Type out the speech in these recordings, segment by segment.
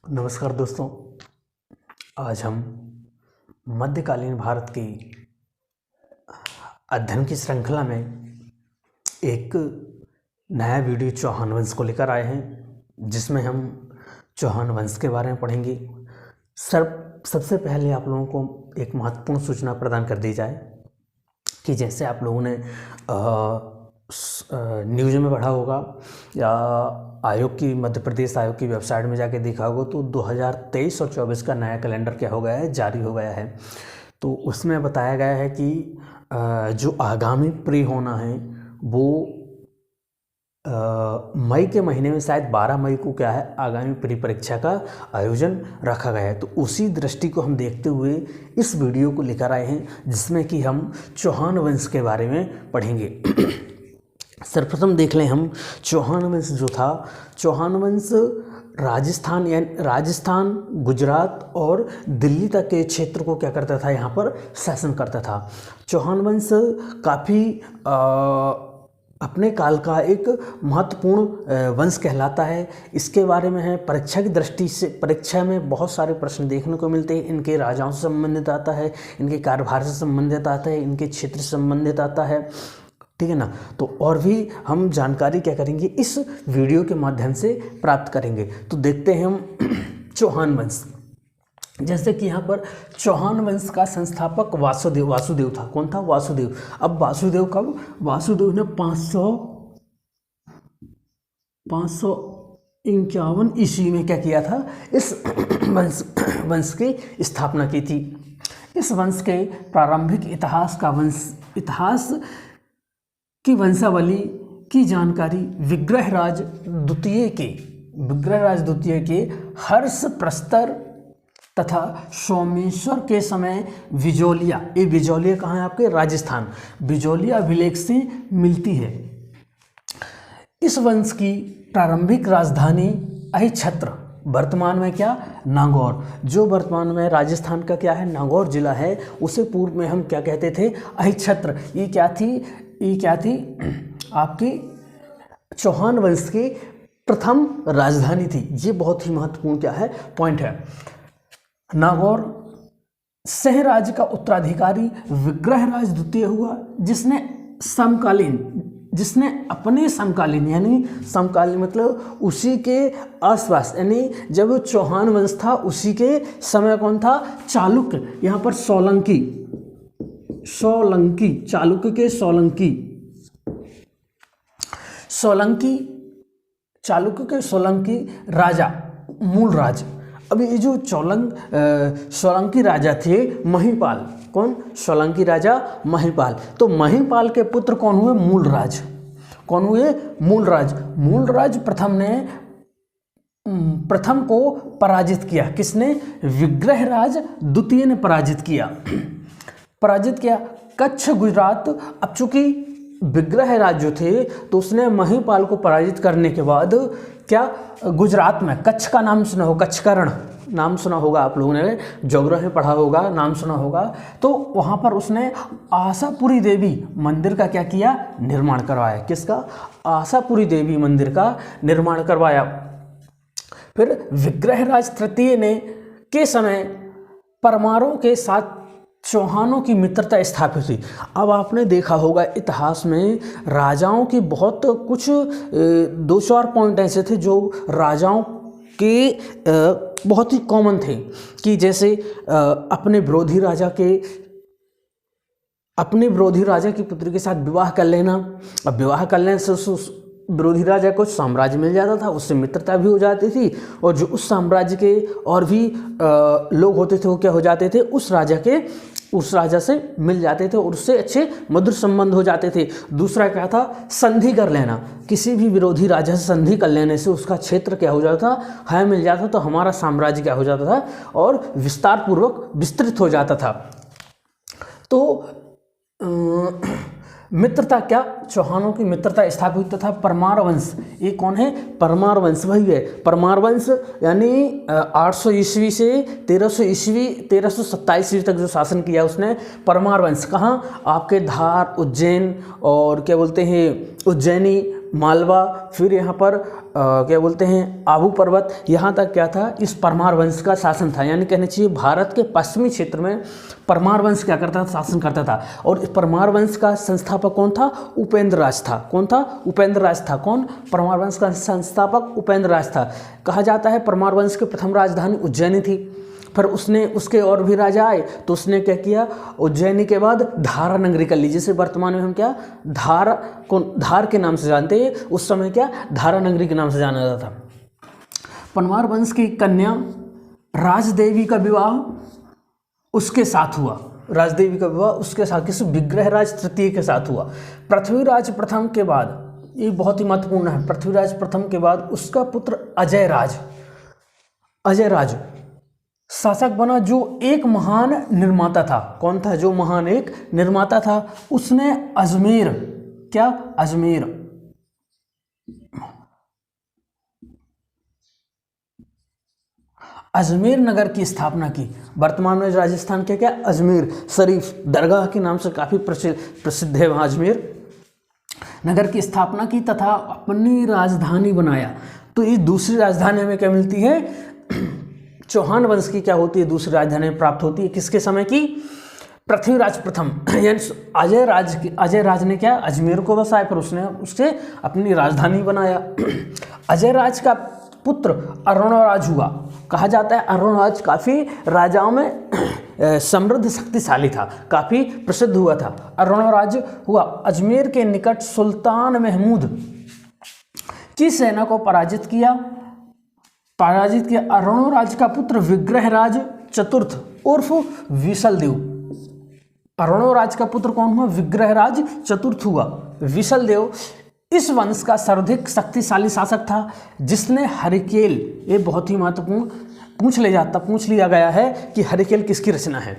नमस्कार दोस्तों। आज हम मध्यकालीन भारत की अध्ययन की श्रृंखला में एक नया वीडियो चौहान वंश को लेकर आए हैं, जिसमें हम चौहान वंश के बारे में पढ़ेंगे। सबसे पहले आप लोगों को एक महत्वपूर्ण सूचना प्रदान कर दी जाए कि जैसे आप लोगों ने न्यूज़ में पढ़ा होगा या आयोग की मध्य प्रदेश आयोग की वेबसाइट में जाके देखा होगा, तो 2023 और 24 का नया कैलेंडर क्या हो गया है, जारी हो गया है। तो उसमें बताया गया है कि जो आगामी प्री होना है वो मई के महीने में, शायद 12 मई को क्या है, आगामी प्री परीक्षा का आयोजन रखा गया है। तो उसी दृष्टि को हम देखते हुए इस वीडियो को लेकर आए हैं, जिसमें कि हम चौहान वंश के बारे में पढ़ेंगे। सर्वप्रथम देख लें हम चौहान वंश जो था। चौहान वंश राजस्थान, गुजरात और दिल्ली तक के क्षेत्र को क्या करता था, यहाँ पर शासन करता था। चौहान वंश काफ़ी अपने काल का एक महत्वपूर्ण वंश कहलाता है। इसके बारे में है परीक्षा की दृष्टि से, परीक्षा में बहुत सारे प्रश्न देखने को मिलते हैं। इनके राजाओं से संबंधित आता है, इनके कार्यभार से संबंधित आता है, इनके क्षेत्र से संबंधित आता है, ठीक है ना। तो और भी हम जानकारी क्या करेंगे, इस वीडियो के माध्यम से प्राप्त करेंगे। तो देखते हैं हम चौहान वंश। जैसे कि यहाँ पर चौहान वंश का संस्थापक वासुदेव था। कौन था? वासुदेव। अब वासुदेव कब? वासुदेव ने 551 ईस्वी में क्या किया था, इस वंश की स्थापना की थी। इस वंश के प्रारंभिक इतिहास की वंशावली की जानकारी विग्रहराज द्वितीय के हर्ष प्रस्तर तथा सोमेश्वर के समय बिजौलिया, ये बिजौलिया कहाँ है आपके? राजस्थान। बिजौलिया अभिलेख से मिलती है। इस वंश की प्रारंभिक राजधानी अहिछत्र, वर्तमान में क्या? नागौर। जो वर्तमान में राजस्थान का क्या है, नागौर जिला है, उसे पूर्व में हम क्या कहते थे? अहिछत्र। ये क्या थी आपकी चौहान वंश की प्रथम राजधानी थी। ये बहुत ही महत्वपूर्ण क्या है, पॉइंट है। नागौर सह राज्य का उत्तराधिकारी विग्रहराज द्वितीय हुआ, जिसने अपने समकालीन, यानी समकालीन मतलब उसी के आसपास, यानी जब चौहान वंश था उसी के समय कौन था? चालुक्य। यहाँ पर सोलंकी, चालुक्य के चालुक्य के सोलंकी राजा, मूल राज। अभी ये जो सोलंकी राजा थे महिपाल, कौन? सोलंकी राजा महिपाल। तो महिपाल के पुत्र कौन हुए? मूलराज। कौन हुए? मूलराज। मूलराज प्रथम को पराजित किया। किसने? विग्रहराज द्वितीय ने पराजित किया। कच्छ, गुजरात। अब चूंकि विग्रहराज जो थे तो उसने महिपाल को पराजित करने के बाद क्या, गुजरात में कच्छ का नाम सुना हो, कच्छकरण नाम सुना होगा, आप लोगों ने ज्योग्राफी में पढ़ा होगा, नाम सुना होगा। तो वहाँ पर उसने आशापुरी देवी मंदिर का क्या किया? निर्माण करवाया। किसका? आशापुरी देवी मंदिर का निर्माण करवाया। फिर विग्रहराज तृतीय के समय परमारों के साथ चौहानों की मित्रता स्थापित हुई। अब आपने देखा होगा इतिहास में राजाओं की बहुत कुछ 2-4 पॉइंट ऐसे थे जो राजाओं के बहुत ही कॉमन थे, कि जैसे अपने विरोधी राजा की पुत्री के साथ विवाह कर लेना। अब विवाह कर लेने से उस विरोधी राजा को साम्राज्य मिल जाता था, उससे मित्रता भी हो जाती थी, और जो उस साम्राज्य के और भी लोग होते थे वो क्या हो जाते थे, उस राजा से मिल जाते थे और उससे अच्छे मधुर संबंध हो जाते थे। दूसरा क्या था? संधि कर लेना। किसी भी विरोधी राजा से संधि कर लेने से उसका क्षेत्र क्या हो जाता था, हमें मिल जाता, तो हमारा साम्राज्य क्या हो जाता था और विस्तार पूर्वक विस्तृत हो जाता था। तो मित्रता क्या, चौहानों की मित्रता स्थापित तथा परमार वंश, ये कौन है? परमार वंश वही है। परमार वंश यानी 800 ईस्वी से 1327 ईस्वी तक जो शासन किया उसने, परमार वंश। कहाँ? आपके धार, उज्जैन और क्या बोलते हैं उज्जैनी मालवा, फिर यहाँ पर क्या बोलते हैं आबू पर्वत, यहाँ तक क्या था, इस परमार वंश का शासन था। यानी कहना चाहिए भारत के पश्चिमी क्षेत्र में परमार वंश क्या करता था, शासन करता था। और इस परमार वंश का संस्थापक कौन था, उपेंद्र राज था। कौन था, उपेंद्र राज था। कौन, परमार वंश का संस्थापक उपेंद्र राज था। कहा जाता है परमार वंश की प्रथम राजधानी उज्जैनी थी। फिर उसके और भी राजा आए तो उसने क्या किया, उज्जैनी के बाद धारा नगरी कर ली, जिसे वर्तमान में हम क्या धार के नाम से जानते हैं, उस समय क्या धारा नगरी के नाम से जाना जाता था। परमार वंश की कन्या राजदेवी का विवाह उसके साथ हुआ। राजदेवी का विवाह उसके साथ किस, विग्रहराज तृतीय के साथ हुआ। पृथ्वीराज प्रथम के बाद, ये बहुत ही महत्वपूर्ण है, पृथ्वीराज प्रथम के बाद उसका पुत्र अजय राज शासक बना, जो एक महान निर्माता था। कौन था, जो महान एक निर्माता था। उसने अजमेर अजमेर नगर की स्थापना की। वर्तमान में राजस्थान के क्या, अजमेर शरीफ दरगाह के नाम से काफ़ी प्रसिद्ध है वहाँ अजमेर नगर की स्थापना की तथा अपनी राजधानी बनाया। तो ये दूसरी राजधानी हमें क्या मिलती है, चौहान वंश की क्या होती है, दूसरी राजधानी प्राप्त होती है। किसके समय की, पृथ्वीराज प्रथम, यानी अजय राज ने क्या, अजमेर को बसाया, फिर उसने उससे अपनी राजधानी बनाया। अजय राज का पुत्र अरुणराज हुआ। कहा जाता है अरुणराज काफ़ी राजाओं में समृद्ध शक्तिशाली था, काफ़ी प्रसिद्ध हुआ था। अरुणराज हुआ। अजमेर के निकट सुल्तान महमूद की सेना को पराजित किया। अरुणराज का पुत्र विग्रहराज चतुर्थ उर्फ विशलदेव। अरुणराज का पुत्र कौन हुआ, विग्रहराज चतुर्थ हुआ। विशलदेव इस वंश का सर्वाधिक शक्तिशाली शासक था, जिसने हरिकेल, ये बहुत ही महत्वपूर्ण पूछ लिया गया है कि हरिकेल किसकी रचना है,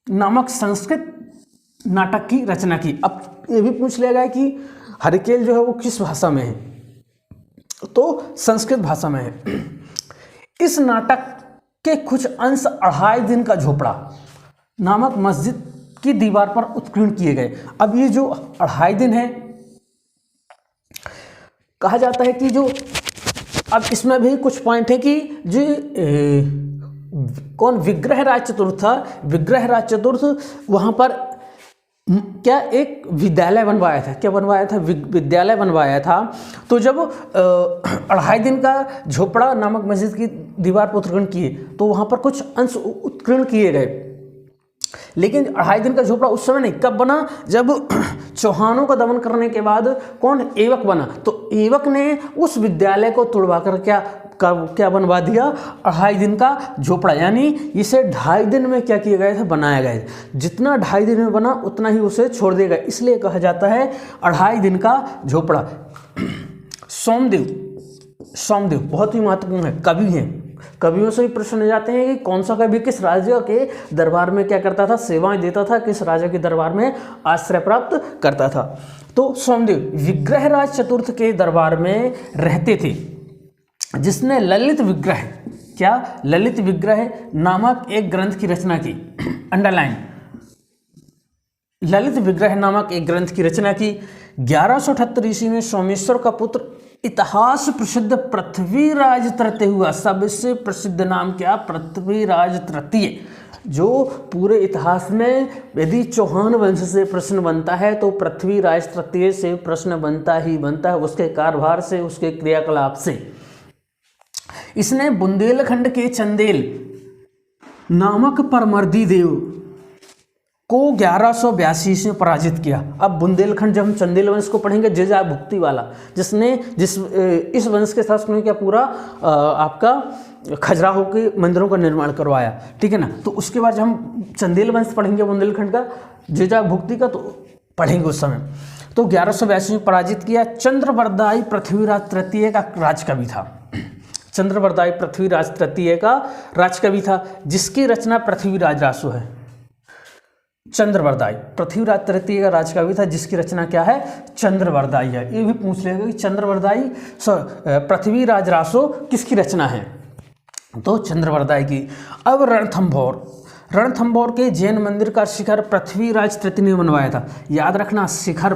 नामक संस्कृत नाटक की रचना की। अब ये भी पूछ लिया गया कि हरिकेल जो है वो किस भाषा में है, तो संस्कृत भाषा में है। इस नाटक के कुछ अंश 2.5 दिन का झोपड़ा नामक मस्जिद की दीवार पर उत्कीर्ण किए गए। अब ये जो 2.5 दिन है, कहा जाता है कि जो, अब इसमें भी कुछ पॉइंट है कि जो कौन विग्रहराज चतुर्थ था, विग्रहराज चतुर्थ वहाँ पर क्या एक विद्यालय बनवाया था। क्या बनवाया था, विद्यालय बनवाया था। तो जब 2.5 दिन का झोपड़ा नामक मस्जिद की दीवार पर उत्कीर्ण किए तो वहाँ पर कुछ अंश उत्कीर्ण किए गए, लेकिन 2.5 दिन का झोपड़ा उस समय नहीं, कब बना, जब चौहानों का दमन करने के बाद कौन, ऐबक बना। तो ऐबक ने उस विद्यालय को तुड़वा कर क्या बनवा दिया, 2.5 दिन का झोपड़ा। यानी इसे 2.5 दिन में क्या किया गया था, बनाया गया था। जितना 2.5 दिन में बना उतना ही उसे छोड़ देगा, इसलिए कहा जाता है 2.5 दिन का झोपड़ा। सोमदेव बहुत ही महत्वपूर्ण है, कवि हैं। कवियों से भी प्रश्न हो जाते हैं कि कौन सा कवि किस राजा के दरबार में क्या करता था, सेवाएं देता था, किस राजा के दरबार में आश्रय प्राप्त करता था। तो सोमदेव विग्रहराज चतुर्थ के दरबार में रहते थे, जिसने ललित विग्रह नामक एक ग्रंथ की रचना की। अंडरलाइन, ललित विग्रह नामक एक ग्रंथ की रचना की। 1178 ईस्वी में सोमेश्वर का पुत्र इतिहास प्रसिद्ध पृथ्वीराज तृतीय हुआ। सबसे प्रसिद्ध नाम क्या, पृथ्वीराज तृतीय। जो पूरे इतिहास में यदि चौहान वंश से प्रश्न बनता है तो पृथ्वीराज तृतीय से प्रश्न बनता ही बनता है, उसके कारभार से, उसके क्रियाकलाप से। इसने बुंदेलखंड के चंदेल नामक परमर्दी देव को 1182 में पराजित किया। अब बुंदेलखंड, जब हम चंदेल वंश को पढ़ेंगे, जेजा भुक्ति वाला, इस वंश के शासक ने क्या पूरा आपका खजुराहो के मंदिरों का निर्माण करवाया, ठीक है ना। तो उसके बाद जब हम चंदेल वंश पढ़ेंगे बुंदेलखंड का, जेजा भुक्ति का, तो पढ़ेंगे उस समय। तो 1182 में पराजित किया। चंद्रवरदाई पृथ्वीराज तृतीय का राजकवि था। चंद्रवरदाई पृथ्वीराज तृतीय का राजकवि था, जिसकी रचना पृथ्वीराज रासो है। चंद्रवरदाई पृथ्वीराज तृतीय का राजकवि था, जिसकी रचना क्या है, चंद्रवरदाई है। ये भी पूछ लेगा कि चंद्रवरदाई पृथ्वीराज रासो किसकी रचना है, तो चंद्रवरदाई की। अब रणथंभौर के जैन मंदिर का शिखर पृथ्वीराज तृतीय ने बनवाया था। याद रखना, शिखर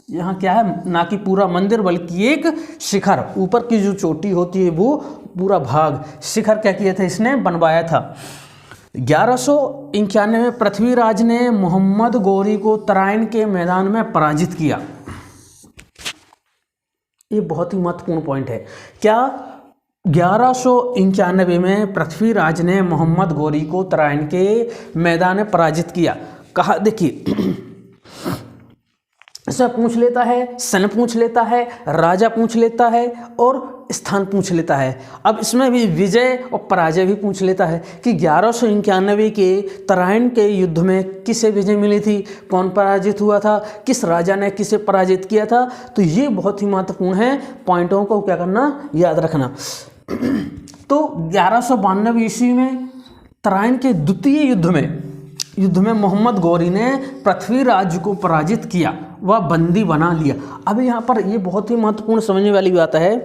यहाँ क्या है, ना कि पूरा मंदिर बल्कि एक शिखर, ऊपर की जो चोटी होती है वो पूरा भाग, शिखर क्या किया था इसने, बनवाया था। 1191 में पृथ्वीराज ने मोहम्मद गौरी को तराइन के मैदान में पराजित किया। ये बहुत ही महत्वपूर्ण पॉइंट है। क्या 1191 में पृथ्वीराज ने मोहम्मद गौरी को तराइन के मैदान में पराजित किया। कहा, देखिए इसमें पूछ लेता है, सन पूछ लेता है, राजा पूछ लेता है और स्थान पूछ लेता है। अब इसमें भी विजय और पराजय भी पूछ लेता है कि 1191 के तराइन के युद्ध में किसे विजय मिली थी, कौन पराजित हुआ था, किस राजा ने किसे पराजित किया था। तो ये बहुत ही महत्वपूर्ण है, पॉइंटों को क्या करना, याद रखना। तो 1192 ईस्वी में तराइन के द्वितीय युद्ध में मोहम्मद गौरी ने पृथ्वीराज को पराजित किया, वह बंदी बना लिया। अब यहाँ पर ये बहुत ही महत्वपूर्ण समझने वाली बात है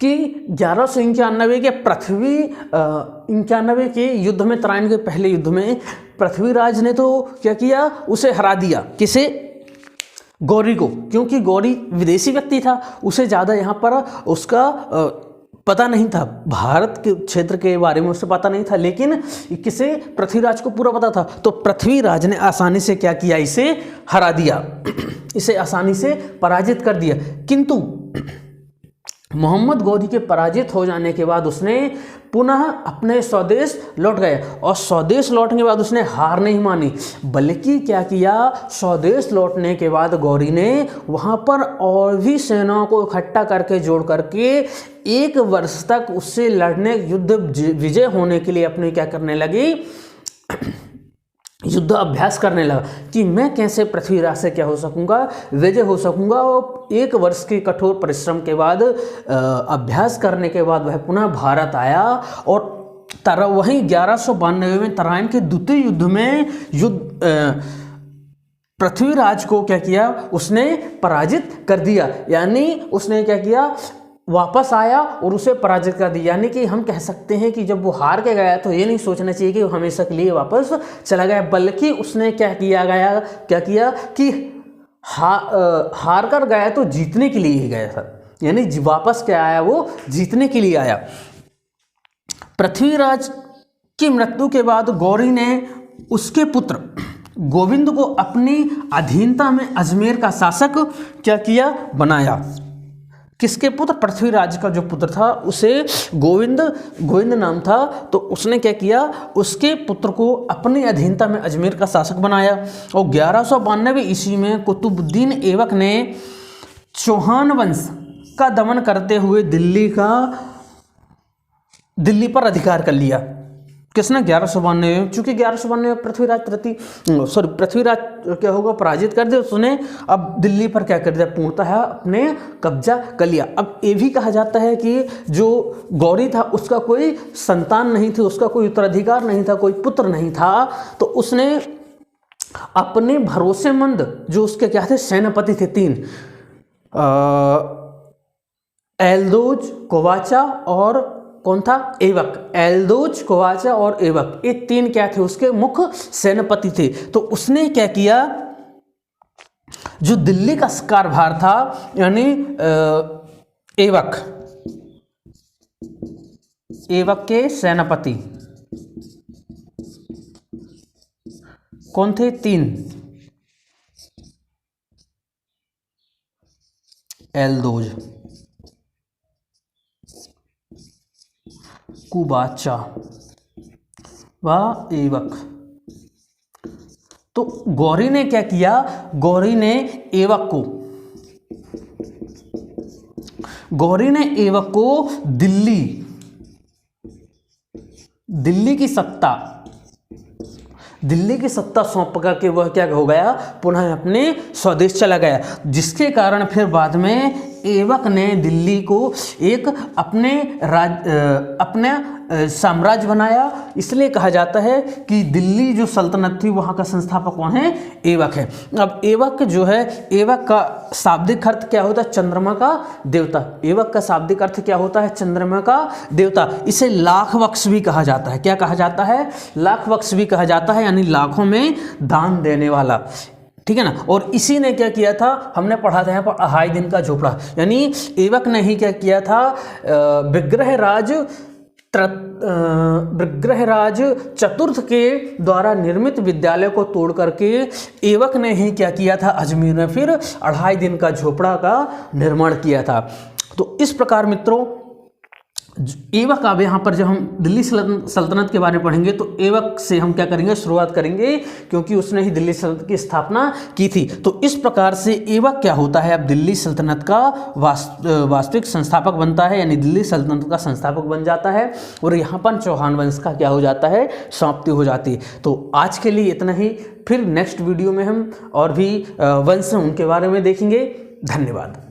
कि 1191 के 91 के युद्ध में, तराइन के पहले युद्ध में पृथ्वीराज ने तो क्या किया, उसे हरा दिया। किसे, गौरी को, क्योंकि गौरी विदेशी व्यक्ति था, उसे ज़्यादा यहाँ पर उसका पता नहीं था, भारत के क्षेत्र के बारे में उसे पता नहीं था, लेकिन किसे, पृथ्वीराज को पूरा पता था। तो पृथ्वीराज ने आसानी से क्या किया, इसे हरा दिया, इसे आसानी से पराजित कर दिया। किंतु मोहम्मद गौरी के पराजित हो जाने के बाद उसने पुनः अपने स्वदेश लौट गए, और स्वदेश लौटने के बाद उसने हार नहीं मानी, बल्कि क्या किया, स्वदेश लौटने के बाद गौरी ने वहाँ पर और भी सेनाओं को इकट्ठा करके जोड़ करके 1 वर्ष तक उससे लड़ने, युद्ध विजय होने के लिए अपने क्या करने लगी, युद्ध अभ्यास करने लगा कि मैं कैसे पृथ्वीराज से क्या हो सकूंगा, विजय हो सकूंगा। और 1 वर्ष के कठोर परिश्रम के बाद, अभ्यास करने के बाद वह पुनः भारत आया, और वहीं 1192 में तराइन के द्वितीय युद्ध में पृथ्वीराज को क्या किया, उसने पराजित कर दिया। यानी उसने क्या किया, वापस आया और उसे पराजित कर दिया। यानी कि हम कह सकते हैं कि जब वो हार के गया तो ये नहीं सोचना चाहिए कि वो हमेशा के लिए वापस चला गया, बल्कि उसने क्या किया कि हार कर गया तो जीतने के लिए ही गया था। यानी वापस क्या आया, वो जीतने के लिए आया। पृथ्वीराज की मृत्यु के बाद गौरी ने उसके पुत्र गोविंद को अपनी अधीनता में अजमेर का शासक क्या किया, बनाया। किसके पुत्र, पृथ्वीराज का जो पुत्र था उसे गोविंद नाम था, तो उसने क्या किया, उसके पुत्र को अपनी अधीनता में अजमेर का शासक बनाया। और 1192 ईस्वी में कुतुबुद्दीन ऐबक ने चौहान वंश का दमन करते हुए दिल्ली पर अधिकार कर लिया। किसने, 1192, चूंकि 1192 पृथ्वीराज क्या होगा, पराजित कर दिया, उसने अब दिल्ली पर क्या कर दिया, पूर्णतः अपने कब्जा कर लिया। अब ये भी कहा जाता है कि जो गौरी था उसका कोई संतान नहीं थी, उसका कोई उत्तराधिकार नहीं था, कोई पुत्र नहीं था, तो उसने अपने भरोसेमंद जो उसके क्या थे, सेनापति थे 3, एल्दोज, कोवाचा और कौन था, ऐबक। एल्दोज, कोवाचा और ऐबक, ये 3 क्या थे, उसके मुख्य सेनापति थे। तो उसने क्या किया, जो दिल्ली का कारभार था, यानी ऐबक के सेनापति कौन थे, 3, एल्दोज, कुबाचा व ऐबक। तो गौरी ने क्या किया, गौरी ने ऐबक को दिल्ली की सत्ता सौंप करके वह क्या हो गया, पुनः अपने स्वदेश चला गया, जिसके कारण फिर बाद में ऐबक ने दिल्ली को एक अपने साम्राज्य बनाया। इसलिए कहा जाता है कि दिल्ली जो सल्तनत थी वहाँ का संस्थापक कौन है, ऐबक है। अब ऐबक जो है, ऐबक का शाब्दिक अर्थ क्या होता है, चंद्रमा का देवता। ऐबक का शाब्दिक अर्थ क्या होता है, चंद्रमा का देवता। इसे लाख बख्श भी कहा जाता है। क्या कहा जाता है, लाख बख्श भी कहा जाता है, यानी लाखों में दान देने वाला। ठीक है ना। और इसी ने क्या किया था, हमने पढ़ा था यहाँ पर अढ़ाई दिन का झोपड़ा, यानी ऐबक ने ही क्या किया था, विग्रहराज चतुर्थ के द्वारा निर्मित विद्यालय को तोड़ करके ऐबक ने ही क्या किया था, अजमेर में फिर अढ़ाई दिन का झोपड़ा का निर्माण किया था। तो इस प्रकार मित्रों ऐबक अब यहाँ पर जब हम दिल्ली सल्तनत के बारे में पढ़ेंगे तो ऐबक से हम क्या करेंगे, शुरुआत करेंगे, क्योंकि उसने ही दिल्ली सल्तनत की स्थापना की थी। तो इस प्रकार से ऐबक क्या होता है, अब दिल्ली सल्तनत का वास्तविक संस्थापक बनता है, यानी दिल्ली सल्तनत का संस्थापक बन जाता है। और यहाँ पर चौहान वंश का क्या हो जाता है, समाप्ति हो जाती है। तो आज के लिए इतना ही, फिर नेक्स्ट वीडियो में हम और भी वंश उनके बारे में देखेंगे। धन्यवाद।